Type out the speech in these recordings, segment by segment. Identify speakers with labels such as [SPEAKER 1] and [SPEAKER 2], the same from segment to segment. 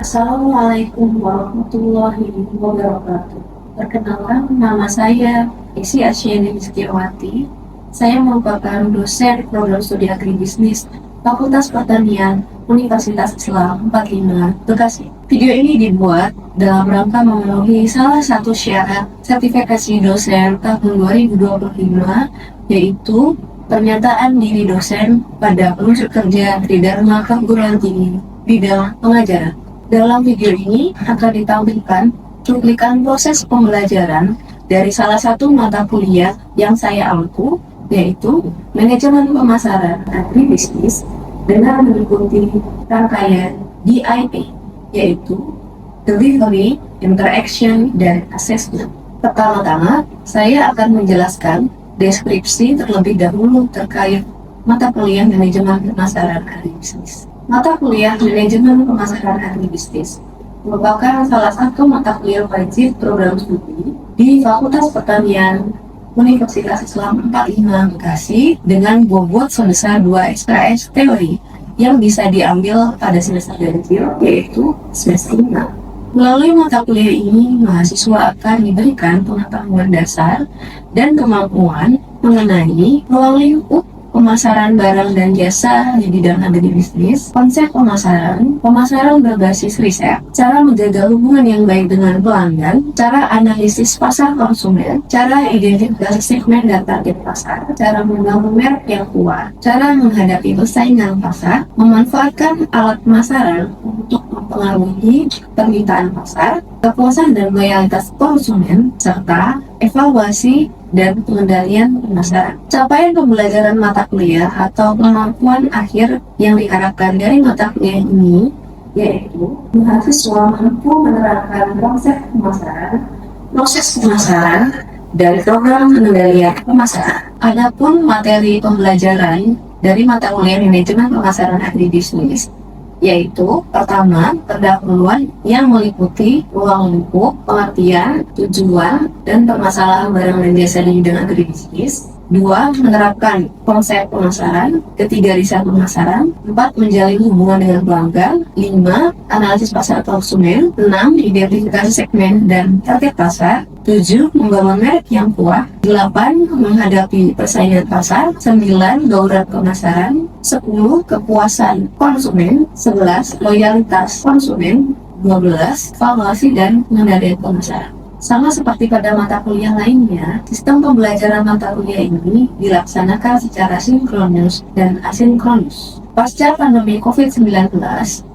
[SPEAKER 1] Assalamualaikum warahmatullahi wabarakatuh. Perkenalkan, nama saya Isi Asyeni Rizkiawati. Saya merupakan dosen program studi agribisnis Fakultas Pertanian Universitas Islam 45 Bekasi. Video ini dibuat dalam rangka memenuhi salah satu syarat sertifikasi dosen tahun 2025, yaitu pernyataan diri dosen pada penunjuk kerja di Dharma Perguruan Tinggi bidang pengajaran. Dalam video ini akan ditampilkan cuplikan proses pembelajaran dari salah satu mata kuliah yang saya ampu, yaitu Manajemen Pemasaran Agribisnis, dengan mengikuti rangkaian DIP, yaitu Delivery, Interaction, dan Assessment. Pertama-tama, saya akan menjelaskan deskripsi terlebih dahulu terkait mata kuliah Manajemen Pemasaran Agribisnis. Mata kuliah Manajemen Pemasaran Agribisnis merupakan salah satu mata kuliah wajib program studi di Fakultas Pertanian Universitas Islam 45 Bekasi dengan bobot sebesar 2 SKS teori yang bisa diambil pada semester ganjil, yaitu semester 5. Melalui mata kuliah ini, mahasiswa akan diberikan pengetahuan dasar dan kemampuan mengenai ruang lingkup pemasaran barang dan jasa di bidang agribisnis, konsep pemasaran berbasis riset, cara menjaga hubungan yang baik dengan pelanggan, cara analisis pasar konsumen, cara identifikasi segmen dan target pasar, cara membangun merek yang kuat, cara menghadapi persaingan pasar, memanfaatkan alat pemasaran untuk mempengaruhi permintaan pasar, kepuasan dan loyalitas konsumen, serta evaluasi dan pengendalian pemasaran. Capaian pembelajaran mata kuliah atau kemampuan akhir yang diharapkan dari mata kuliah ini yaitu mahasiswa mampu menerapkan proses pemasaran, dan program pengendalian pemasaran. Adapun materi pembelajaran dari mata kuliah Manajemen Pemasaran Agribisnis yaitu pertama, pendahuluan yang meliputi ruang lingkup, pengertian, tujuan, dan permasalahan barang dan jasa di bidang agribisnis. 2. Menerapkan konsep pemasaran. 3. Riset pemasaran. 4. Menjalin hubungan dengan pelanggan. 5. Analisis pasar konsumen. 6. Identifikasi segmen dan target pasar. 7. Membangun merek yang kuat. 8. Menghadapi persaingan pasar. 9. Daurat pemasaran. 10. Kepuasan konsumen. 11. Loyalitas konsumen. 12. Evaluasi dan pengendalian pemasaran. Sama seperti pada mata kuliah lainnya, sistem pembelajaran mata kuliah ini dilaksanakan secara sinkronus dan asinkronus. Pasca pandemi COVID-19,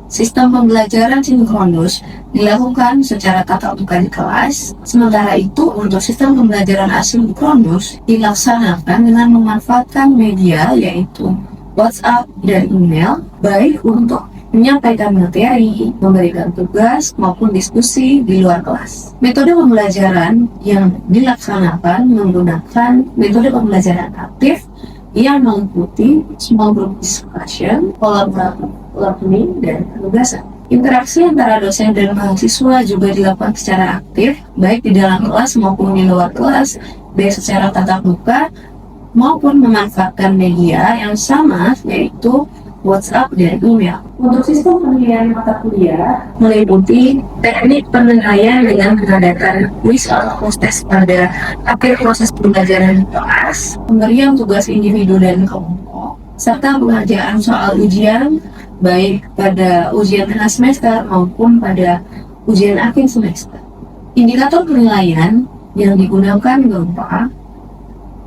[SPEAKER 1] sistem pembelajaran sinkronus dilakukan secara tatap muka di kelas, sementara itu untuk sistem pembelajaran asinkronus dilaksanakan dengan memanfaatkan media yaitu WhatsApp dan email, baik untuk menyampaikan materi, memberikan tugas, maupun diskusi di luar kelas. Metode pembelajaran yang dilaksanakan menggunakan metode pembelajaran aktif yang meliputi small group discussion, collaborative learning, dan penugasan. Interaksi antara dosen dan mahasiswa juga dilakukan secara aktif, baik di dalam kelas maupun di luar kelas, baik secara tatap muka maupun memanfaatkan media yang sama, yaitu WhatsApp dan email. Untuk sistem penilaian mata kuliah meliputi teknik penilaian dengan mengadakan quiz atau tes pada akhir proses pembelajaran di kelas, pemberian tugas individu dan kelompok, serta pengerjaan soal ujian baik pada ujian tengah semester maupun pada ujian akhir semester. Indikator penilaian yang digunakan berupa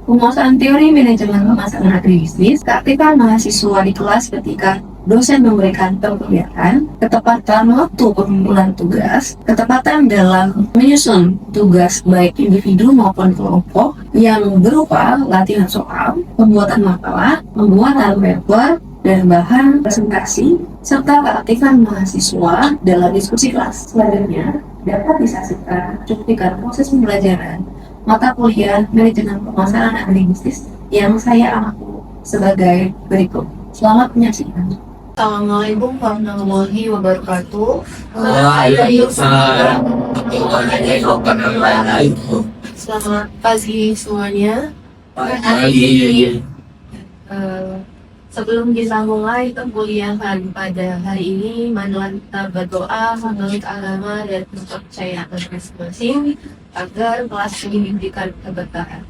[SPEAKER 1] penguasaan teori manajemen pemasaran agribisnis, keaktifan mahasiswa di kelas ketika dosen memberikan penglihatan, ketepatan waktu pengumpulan tugas, ketepatan dalam menyusun tugas baik individu maupun kelompok yang berupa latihan soal, pembuatan makalah, pembuatan paper, dan bahan presentasi, serta keaktifan mahasiswa dalam diskusi kelas. Selanjutnya, dapat disaksikan cuplikan proses pembelajaran mata kuliah Manajemen Pemasaran Agribisnis yang saya ampu sebagai berikut. Selamat menyaksikan. Assalamualaikum warahmatullahi wabarakatuh.
[SPEAKER 2] Waalaikumsalam.
[SPEAKER 1] Selamat pagi semuanya.
[SPEAKER 2] Pagi.
[SPEAKER 1] Sebelum kita mulai perkuliahan pada hari ini, marilah kita berdoa menurut agama dan kepercayaan masing-masing agar kelas ini diberikan keberkahan.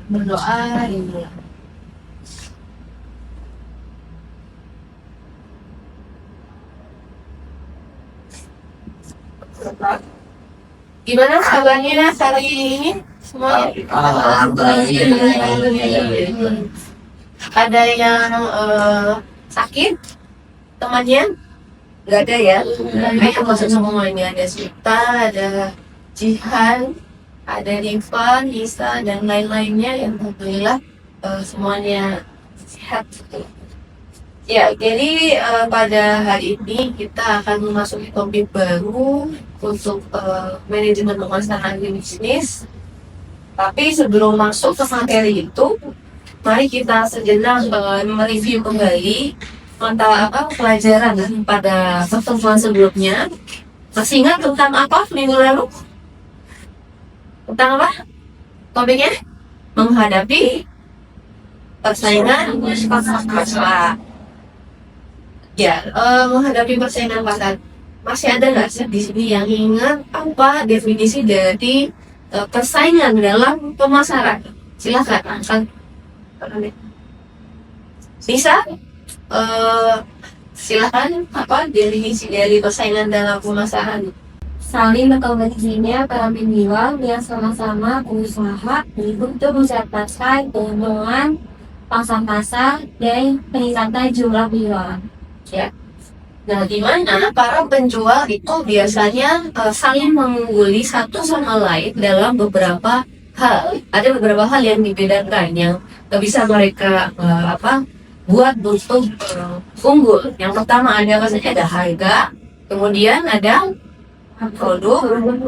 [SPEAKER 1] Berdoa dimulai. Gimana kabarnya hari ini semuanya? Ada yang sakit temannya? Nggak ada ya? Ayo masuk semuanya. Ada Sita, ada Jihan, ada Rifan, Isa, dan lain-lainnya yang alhamdulillah semuanya sehat. Ya, jadi pada hari ini kita akan memasuki topik baru untuk manajemen pemasaran bisnis. Tapi sebelum masuk ke materi itu, mari kita sejenak mereview kembali pelajaran pada pertemuan sebelumnya. Masih ingat tentang apa minggu lalu? Tentang apa? Topiknya menghadapi persaingan pasar. Ya, menghadapi persaingan pasar. Masih ada nggak sih di sini yang ingat apa definisi dari persaingan dalam pemasaran? Silakan angkat. Bisa? Silakan apa definisi dari persaingan dalam pemasaran?
[SPEAKER 3] Saling berkompetisinya para penjual yang sama-sama berusaha untuk mendapatkan keuntungan pasar dan peningkatan jumlah penjualan.
[SPEAKER 1] Ya. Nah, di mana para penjual itu biasanya saling mengungguli satu sama lain dalam beberapa hal. Ada beberapa hal yang dibedakan yang bisa mereka buat untuk unggul. Yang pertama ada harga, kemudian ada produk,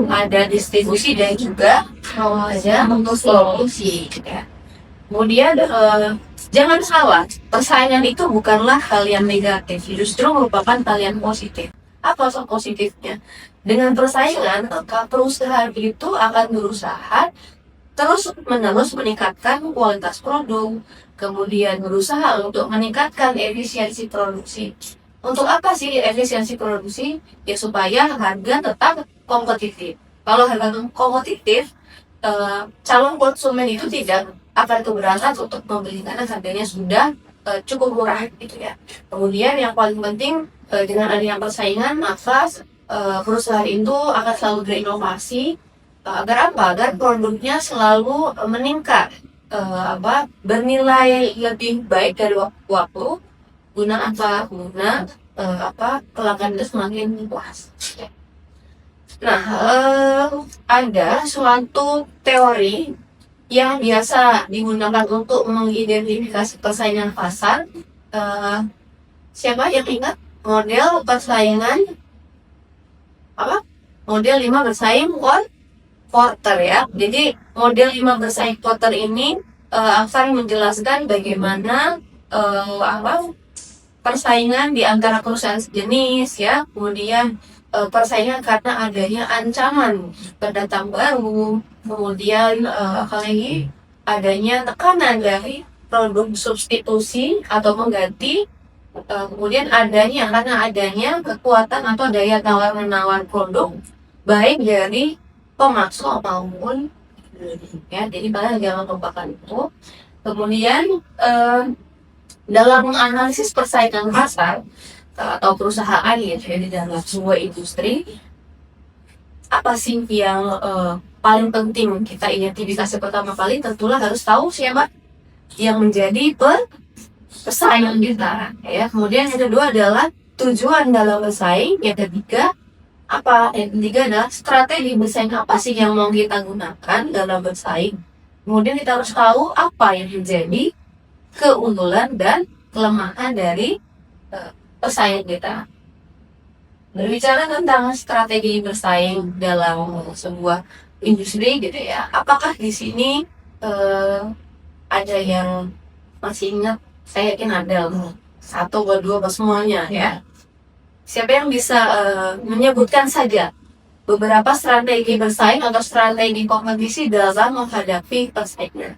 [SPEAKER 1] ada distribusi dan juga ada solusi. Ya. Kemudian jangan salah, persaingan itu bukanlah hal yang negatif, justru merupakan hal yang positif. Apa soal positifnya? Dengan persaingan, maka perusahaan itu akan berusaha terus-menerus meningkatkan kualitas produk, kemudian berusaha untuk meningkatkan efisiensi produksi. Untuk apa sih efisiensi produksi? Ya supaya harga tetap kompetitif. Kalau harga kompetitif, calon konsumen itu tidak akan keberatan untuk membeli karena harganya sudah cukup murah gitu ya. Kemudian yang paling penting dengan adanya persaingan, maka perusahaan itu akan selalu berinovasi agar apa? Agar produknya selalu meningkat, bernilai lebih baik dari waktu. Guna pelanggan itu semakin puas. Nah, ada suatu teori yang biasa digunakan untuk mengidentifikasi persaingan pasar. Siapa yang ingat model persaingan model 5 bersaing quarter ya. Jadi model 5 bersaing quarter ini akan menjelaskan bagaimana persaingan di antara perusahaan sejenis ya, kemudian persaingan karena adanya ancaman pendatang baru, kemudian apalagi adanya tekanan dari produk substitusi atau mengganti, kemudian karena adanya kekuatan atau daya tawar menawar produk baik dari pemasok maupun ya, jadi pada jangan lupakan itu. Kemudian dalam menganalisis persaingan pasar atau perusahaan ya di dalam sebuah industri, apa sih yang paling penting kita identifikasi? Pertama kali tentulah harus tahu siapa yang menjadi pesaing kita ya. Kemudian yang kedua adalah tujuan dalam bersaing. Yang ketiga adalah strategi bersaing apa sih yang mau kita gunakan dalam bersaing. Kemudian kita harus tahu apa yang menjadi keunggulan dan kelemahan dari pesaing kita. Berbicara tentang strategi bersaing dalam sebuah industri gitu ya, apakah di sini ada yang masih ingat? Saya yakin ada satu, dua, semuanya ya. Siapa yang bisa menyebutkan saja beberapa strategi bersaing atau strategi kompetisi dalam menghadapi persaingan?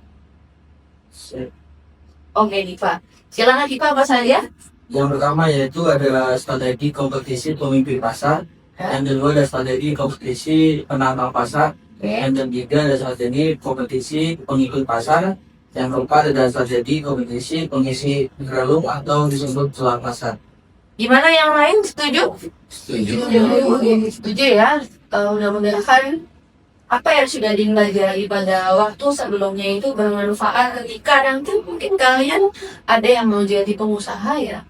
[SPEAKER 1] Oke, Diva. Silakan Diva, apa saja?
[SPEAKER 2] Yang pertama yaitu adalah strategi kompetisi pemimpin pasar. Yang kedua ada strategi kompetisi penantang pasar.
[SPEAKER 1] Oke.
[SPEAKER 2] Yang ketiga ada strategi kompetisi pengikut pasar. Yang keempat ada strategi kompetisi pengisi relung atau disebut tulang pasar.
[SPEAKER 1] Gimana yang lain? Setuju?
[SPEAKER 2] Setuju.
[SPEAKER 1] Setuju ya. Mudah-mudahan apa yang sudah dipelajari pada waktu sebelumnya itu bermanfaat ketika nanti mungkin kalian ada yang mau jadi pengusaha ya,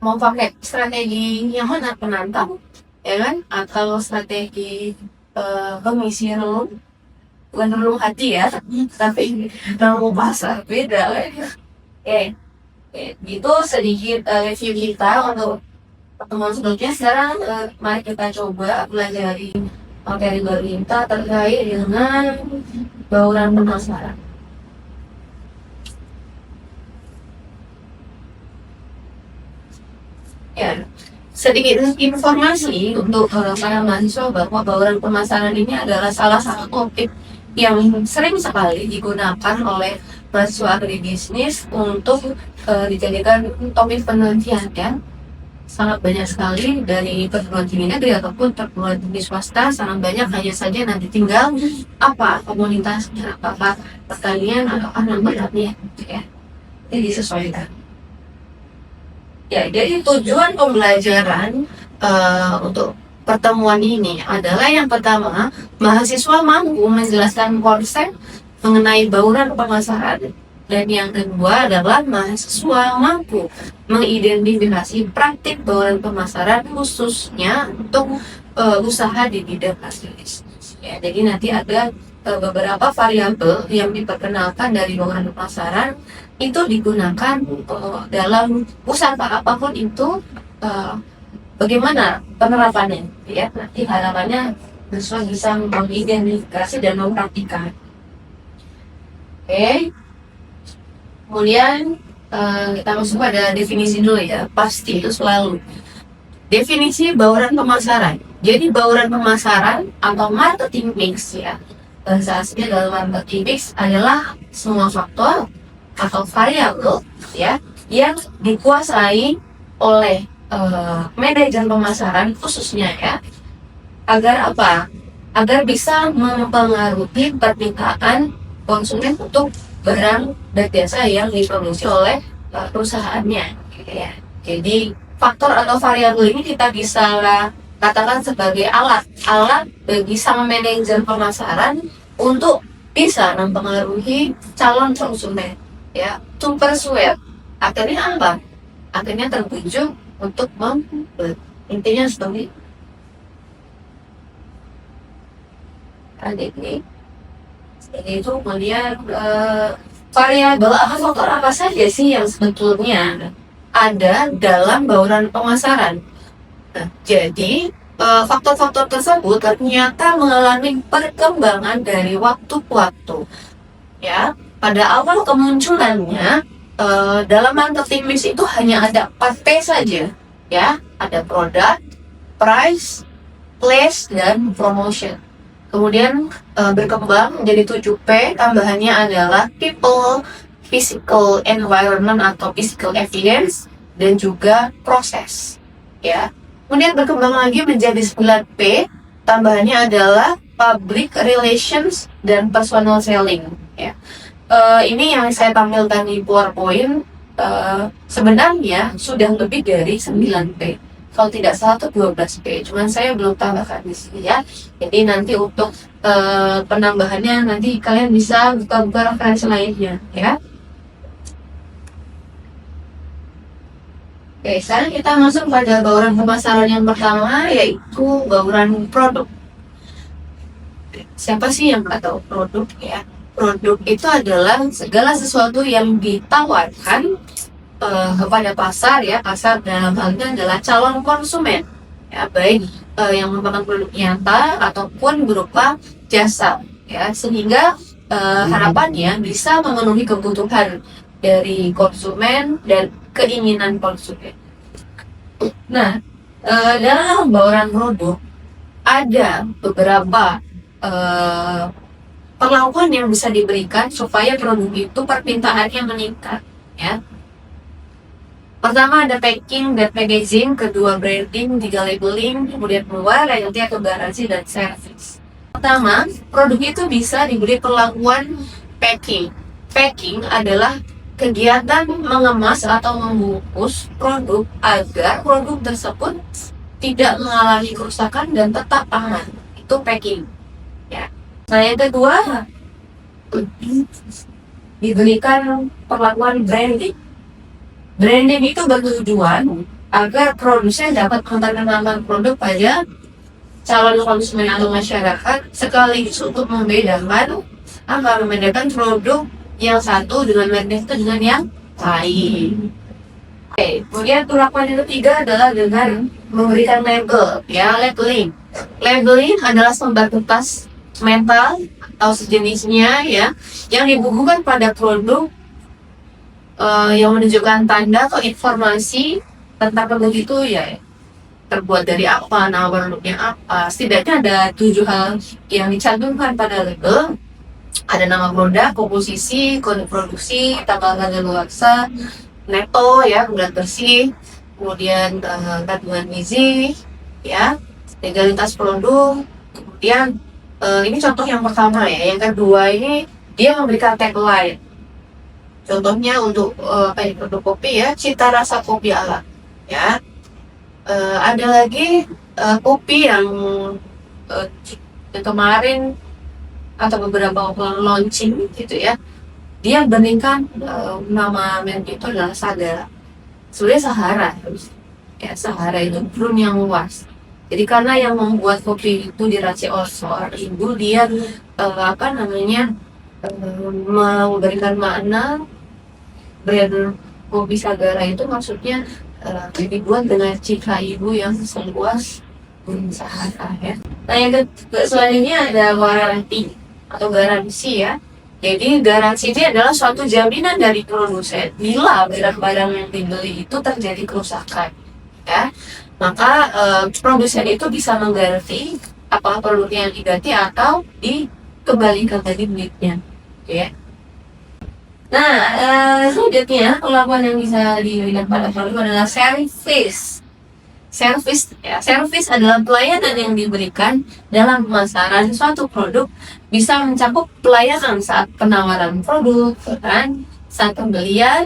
[SPEAKER 1] mau pakai strategi yang mana, penantang ya kan, atau strategi pengisi relung, bukan relung hati ya, tapi relung pasar, beda kan. Oke, itu sedikit review kita untuk pertemuan sebelumnya. Sekarang mari kita coba pelajari materi baru kita terkait dengan bauran pemasaran. Ya, sedikit informasi untuk para mahasiswa bahwa bauran pemasaran ini adalah salah satu topik yang sering sekali digunakan oleh mahasiswa agribisnis untuk dijadikan topik penelitian ya. Sangat banyak sekali dari perguruan tinggi negeri ataupun perguruan tinggi swasta, sangat banyak, hanya saja nanti tinggal apa komunitasnya, apakah pertanian atau non-pertanian ya. Jadi disesuaikan. Ya, jadi tujuan pembelajaran untuk pertemuan ini adalah yang pertama, mahasiswa mampu menjelaskan konsep mengenai bauran pemasaran. Dan yang kedua adalah mahasiswa mampu mengidentifikasi praktik bauran pemasaran khususnya untuk usaha di bidang agribisnis. Ya, jadi nanti ada beberapa variabel yang diperkenalkan dari bauran pemasaran itu digunakan dalam usaha apapun itu, bagaimana penerapannya ya. Nanti harapannya mahasiswa bisa mengidentifikasi dan mempraktikkan. Oke. Kemudian kita masuk pada definisi dulu ya. Pasti itu selalu definisi bauran pemasaran. Jadi bauran pemasaran atau marketing mix ya, bahasa aslinya dalam marketing mix adalah semua faktor atau variabel ya yang dikuasai oleh manajer pemasaran khususnya ya, agar apa? Agar bisa mempengaruhi permintaan konsumen untuk barang dan jasa yang diproduksi oleh perusahaannya ya. Jadi faktor atau variabel ini kita bisa katakan sebagai alat bagi sang manajer pemasaran untuk bisa mempengaruhi calon konsumen ya, to persuade. Akhirnya apa? Akhirnya tertuju untuk membeli. Intinya seperti ini. Jadi itu kemudian variabel atau faktor apa saja sih yang sebetulnya ada dalam bauran pemasaran. Nah, jadi faktor-faktor tersebut ternyata mengalami perkembangan dari waktu ke waktu. Ya, pada awal kemunculannya dalam marketing mix itu hanya ada 4P saja, ya, ada produk, price, place, dan promotion. Kemudian berkembang menjadi 7P, tambahannya adalah people, physical environment atau physical evidence, dan juga proses. Ya. Kemudian berkembang lagi menjadi 9P, tambahannya adalah public relations dan personal selling. Ya. Ini yang saya tampilkan di PowerPoint sebenarnya sudah lebih dari 9P. Kalau tidak salah itu 12P, cuman saya belum tambahkan di sini ya. Jadi nanti untuk penambahannya nanti kalian bisa buka-buka referensi lainnya ya. Oke, sekarang kita masuk pada bauran pemasaran yang pertama, yaitu bauran produk. Siapa sih yang nggak tahu produk ya? Produk itu adalah segala sesuatu yang ditawarkan kepada pasar ya. Pasar dalam hal ini adalah calon konsumen ya, baik yang merupakan produk nyata ataupun berupa jasa ya, sehingga harapannya bisa memenuhi kebutuhan dari konsumen dan keinginan konsumen. Nah, dalam bauran produk ada beberapa perlakuan yang bisa diberikan supaya produk itu permintaannya meningkat ya. Pertama ada packing dan packaging, kedua branding, tiga labeling, kemudian pengeluaran, yang ketiga ke garansi dan service. Pertama, produk itu bisa diberi perlakuan packing. Packing adalah kegiatan mengemas atau membungkus produk agar produk tersebut tidak mengalami kerusakan dan tetap aman. Itu packing. Ya. Nah, yang kedua, diberikan perlakuan branding. Branding itu bertujuan agar produsen dapat memperkenalkan produk pada calon konsumen atau masyarakat, sekaligus untuk membedakan produk yang satu dengan merek itu dengan yang lain. Oke, kemudian perlakuan yang ketiga adalah dengan memberikan label, ya, labeling. Labeling adalah selembar kertas metal atau sejenisnya, ya, yang dibukukan pada produk yang menunjukkan tanda atau informasi tentang produk itu, ya, terbuat dari apa, nama produknya apa. Setidaknya ada 7 hal yang dicantumkan pada label. Ada nama produk, komposisi, kode produksi, tanggal kadaluarsa, neto, ya, bulan bersih, kemudian kandungan gizi, ya, legalitas produk. Kemudian ini contoh yang pertama, ya. Yang kedua ini dia memberikan tagline. Contohnya untuk produk kopi, ya, cita rasa kopi alam, ya. Ada lagi kopi yang kemarin atau beberapa waktu launching gitu, ya. Dia bandingkan nama merek itu adalah Sagara. Sebenarnya Sahara, ya, Sahara itu brun yang luas. Jadi karena yang membuat kopi itu diracik oleh seorang ibu, dia memberikan makna brand kopi Sagara itu maksudnya dibuat dengan citra ibu yang seluas Sahara, ya. Nah, yang selanjutnya ada warranty atau garansi, ya. Jadi garansi ini adalah suatu jaminan dari produsen bila barang-barang yang dibeli itu terjadi kerusakan, ya. Maka produsen itu bisa menggaransi apakah produknya yang diganti atau dikembalikan tadi duitnya, ya. Nah, selanjutnya perlakuan yang bisa diberikan pada produk adalah service. Service, ya, service adalah pelayanan yang diberikan dalam pemasaran suatu produk, bisa mencakup pelayanan saat penawaran produk, kan, saat pembelian,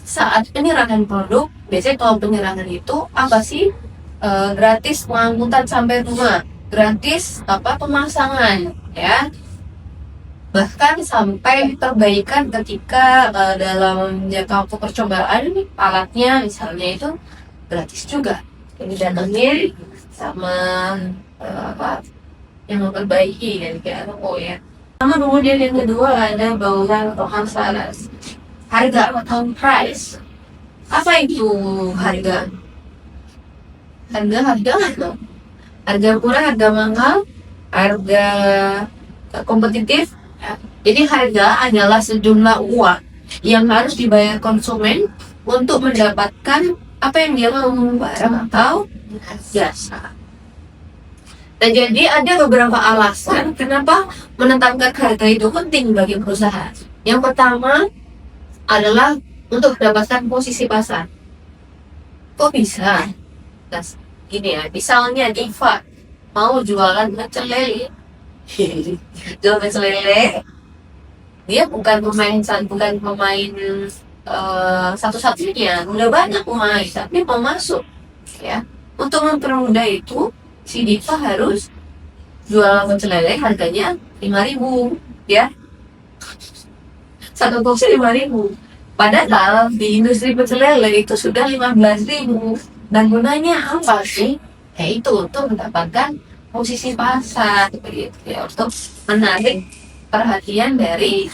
[SPEAKER 1] saat penyerahan produk. Biasanya kalau penyerahan itu apa sih? Gratis pengangkutan sampai rumah, gratis pemasangan, ya. Bahkan sampai perbaikan ketika dalam jangka waktu percobaan alatnya misalnya itu gratis juga. Ini datangnya sama yang memperbaiki dan kayak toko, ya. Sama kemudian yang kedua ada bauran atau hansaran. Harga atau price. Apa itu harga? Harga murah, harga mahal, harga kompetitif. Jadi harga adalah sejumlah uang yang harus dibayar konsumen untuk mendapatkan apa yang dia mau, barang atau jasa. Dan jadi ada beberapa alasan kenapa menetapkan harga itu penting bagi perusahaan. Yang pertama adalah untuk mendapatkan posisi pasar. Kok bisa? Nah, gini, ya, misalnya Diva mau jualan pecel lele. Jual pecel lele, dia bukan pemain satu-satunya, udah banyak pemain, tapi mau masuk, ya. Untuk mempermudah itu, si Diva harus jual pecel lele harganya 5.000, ya. Satu porsi 5.000. Padahal di industri pecel lele itu sudah 15.000. Dan gunanya apa sih? Ya itu untuk mendapatkan posisi pasar, gitu, ya, untuk menarik perhatian dari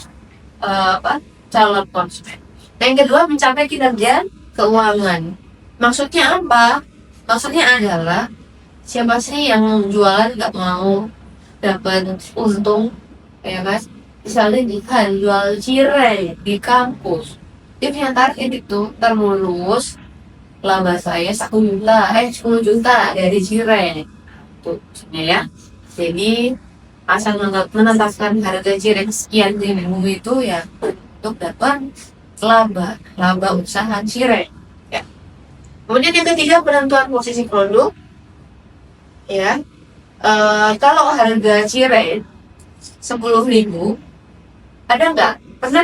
[SPEAKER 1] calon konsumen. Yang kedua, mencapai kinerja keuangan. Maksudnya apa? Maksudnya adalah siapa sih yang jualan nggak mau dapat untung, ya kan? Misalnya jika jual cireng di kampus, dia punya target itu termulus laba saya 10 juta dari cireng, tuh, ya. Jadi asal menetapkan harga cireng sekian ribu itu, ya, untuk dapat laba usaha cireng. Ya. Kemudian yang ketiga, penentuan posisi produk. Ya, kalau harga cireng 10.000, pernah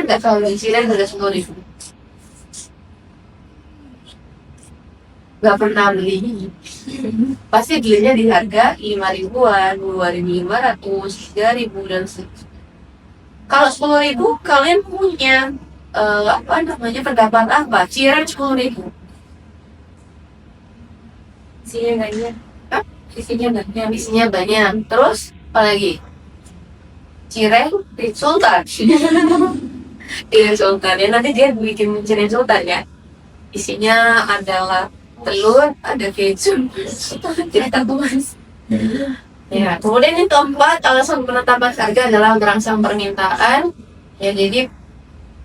[SPEAKER 1] nggak kalau di cireng harga 10.000? Nggak pernah beli. Pasti belinya di harga 5.000-an, 2.500, 3.000 dan kalau 10.000 kalian punya pendapat apa? Cireng 10.000.
[SPEAKER 3] Isinya banyak.
[SPEAKER 1] Hah?
[SPEAKER 3] Isinya banyak.
[SPEAKER 1] Isinya banyak. Terus apa lagi? Cireng Sultan. Cireng Sultan ya, nanti dia bikin cireng Sultan ya. Isinya adalah telur, ada keju. Jadi Mas. Ya, kemudian yang keempat, alasan penetapan harga adalah merangsang permintaan. Ya, jadi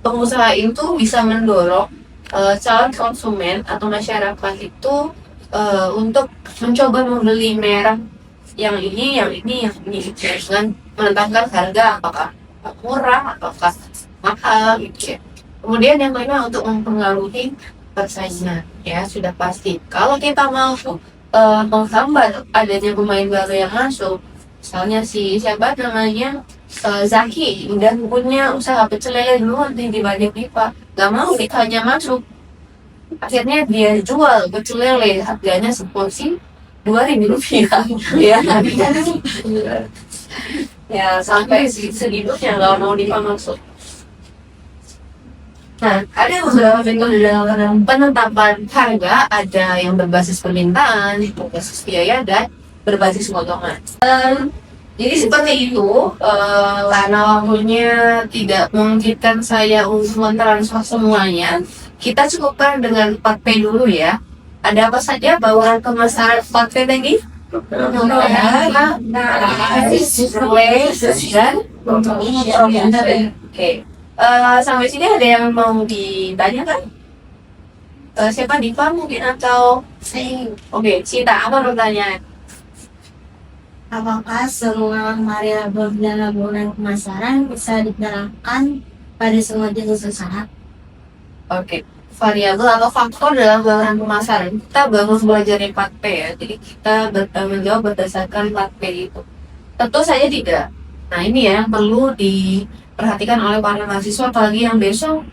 [SPEAKER 1] pengusaha itu bisa mendorong calon konsumen atau masyarakat itu untuk mencoba membeli merek yang ini dengan menetapkan harga apakah murah ataukah mahal gitu ya. Kemudian yang kelima, untuk mempengaruhi persaingan, ya sudah pasti. Kalau kita mau menghambat adanya pemain baru yang masuk, misalnya siapa namanya Zaki dan punya usaha pecel lele dulu di Bandung Pipa, gak mau hanya masuk, akhirnya dia jual pecel lele harganya seporsi 2.000 rupiah ya. Ya sampai segitunya nggak mau masuk. Nah, ada beberapa metode dalam penetapan harga, ada yang berbasis permintaan, berbasis biaya, dan berbasis potongan. Jadi seperti itu, karena waktunya tidak memungkinkan saya untuk mentransfer semuanya, kita cukupkan dengan 4P dulu ya. Ada apa saja bawaan kemasan 4P tadi? Oke. Sampai sini ada yang mau ditanyakan? Siapa, Diva mungkin atau saya? Oke, Cita, apa pertanyaan?
[SPEAKER 3] Apakah semua variabel dalam laporan pemasaran bisa diterapkan pada semua jenis usaha?
[SPEAKER 1] Oke, variabel atau faktor dalam laporan pemasaran. Kita baru belajar 4P ya, jadi kita menjawab berdasarkan 4P itu. Tentu saja tidak. Nah, ini ya yang perlu diperhatikan oleh para mahasiswa, apalagi yang besok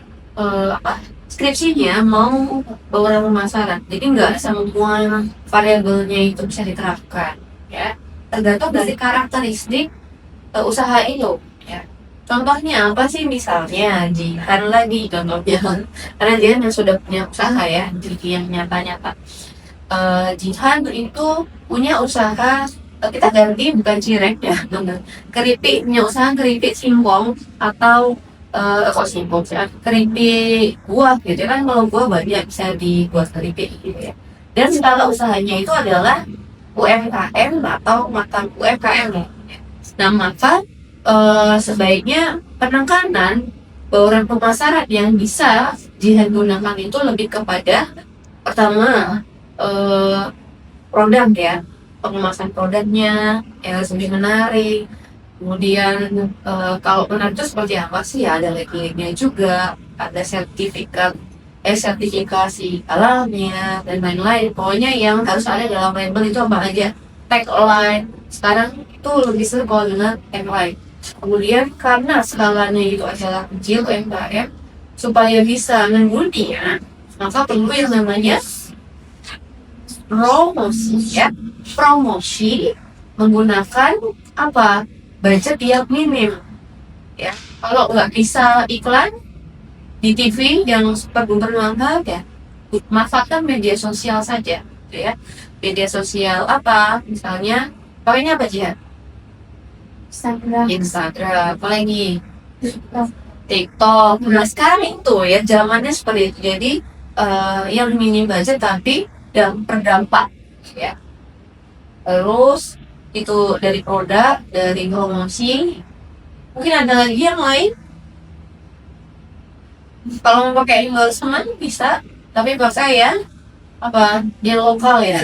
[SPEAKER 1] skripsinya mau laporan pemasaran. Jadi nggak semua variabelnya itu bisa diterapkan, ya. Tergantung dari karakteristik usaha itu, ya. Contohnya apa sih? Misalnya Jihan lagi contohnya, karena Jihan yang sudah punya usaha ya, jadi yang nyata-nyata. Jihan itu punya usaha, kita ganti bukan cireng ya, keripik, punya usaha keripik singkong atau singkong ya, keripik buah gitu kan. Kalau buah banyak bisa dibuat keripik gitu ya. Dan skala usahanya itu adalah UMKM atau makan UMKM ya. Nah, maka sebaiknya penekanan bauran pemasaran yang bisa digunakan itu lebih kepada pertama produk ya, pengemasan produknya yang lebih menarik. Kemudian kalau menarik itu seperti apa sih? Ya, ada labelingnya juga, ada sertifikasi halalnya dan lain-lain. Pokoknya yang harus ada dalam label itu apa aja? Tagline. Sekarang itu lebih sering kalau dengan tagline. Kemudian karena skalanya itu adalah kecil UMKM, supaya bisa mendunia, maka perlu yang namanya promosi ya. Promosi menggunakan apa? Budget yang minim ya. Kalau nggak bisa iklan di TV yang super bermanfaat ya, manfaatkan media sosial saja gitu ya. Media sosial apa? Misalnya pakainya apa aja? Instagram, apalagi TikTok. Nah, sekarang itu ya zamannya seperti itu. Jadi yang minim budget tapi dan berdampak ya. Terus itu dari produk, dari promosi. Mungkin ada lagi yang lain. Kalau mau pakai endorsement bisa, tapi buat saya apa dia lokal ya,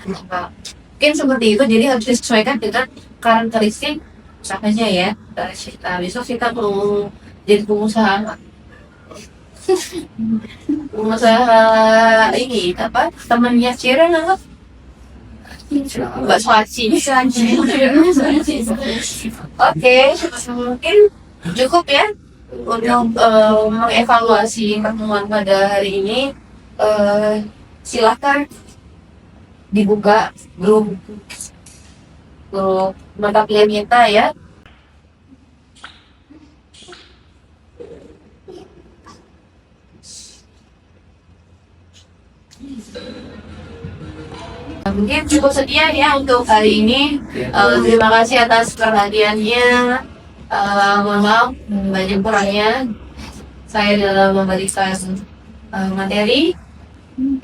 [SPEAKER 1] lokal. Mungkin seperti itu. Jadi harus disesuaikan dengan karakteristik usahanya ya. Kita besok kita perlu jadi pengusaha. Pengusaha ini apa? Temannya Ciren apa? Mbak Swaci. Oke, mungkin cukup ya untuk mengevaluasi pertemuan pada hari ini. Silakan dibuka grup mata kuliah kita ya. Mungkin cukup sekian ya untuk hari ini. Terima kasih atas perhatiannya. Mohon maaf banyak kurangnya saya dalam memberikan materi.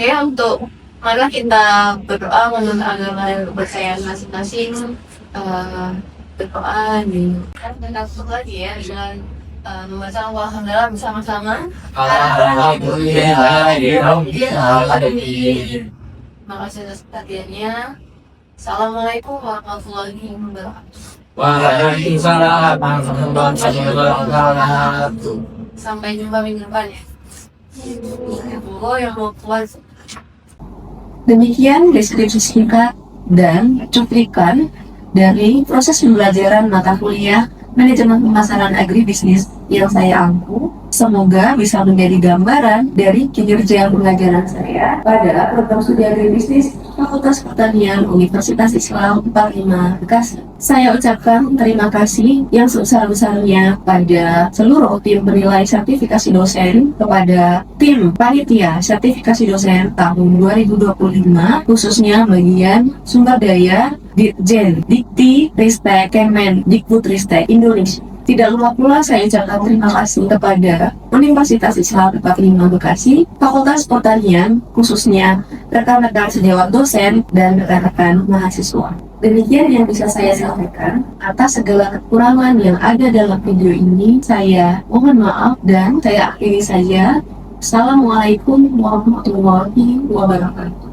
[SPEAKER 1] Ya, untuk marilah kita berdoa menurut agama dan kepercayaan masing-masing. Berdoa dan langsung lagi ya dengan membaca Alhamdulillah bersama-sama. Terima kasih atas perhatiannya. Assalamualaikum warahmatullahi wabarakatuh.
[SPEAKER 2] Waalaikumsalam warahmatullahi wabarakatuh.
[SPEAKER 1] Sampai jumpa minggu depan ya. Yang mau keluar. Demikian deskripsi singkat dan cuplikan dari proses pembelajaran mata kuliah Manajemen Pemasaran Agribisnis yang saya ampu. Semoga bisa menjadi gambaran dari kinerja pembelajaran saya pada program studi agribisnis Fakultas Pertanian Universitas Islam 45 Bekasi. Saya ucapkan terima kasih yang sebesar-besarnya pada seluruh tim penilai sertifikasi dosen, kepada tim panitia sertifikasi dosen tahun 2025, khususnya bagian sumber daya Ditjen Dikti Ristek Kemen Dikbudristek Indonesia. Tidak lupa pula saya ucapkan terima kasih kepada Universitas Islam 45 Bekasi, Fakultas Pertanian, khususnya rekan-rekan sejawat dosen dan rekan-rekan mahasiswa. Demikian yang bisa saya sampaikan. Atas segala kekurangan yang ada dalam video ini, saya mohon maaf dan saya akhiri saja. Assalamualaikum warahmatullahi wabarakatuh.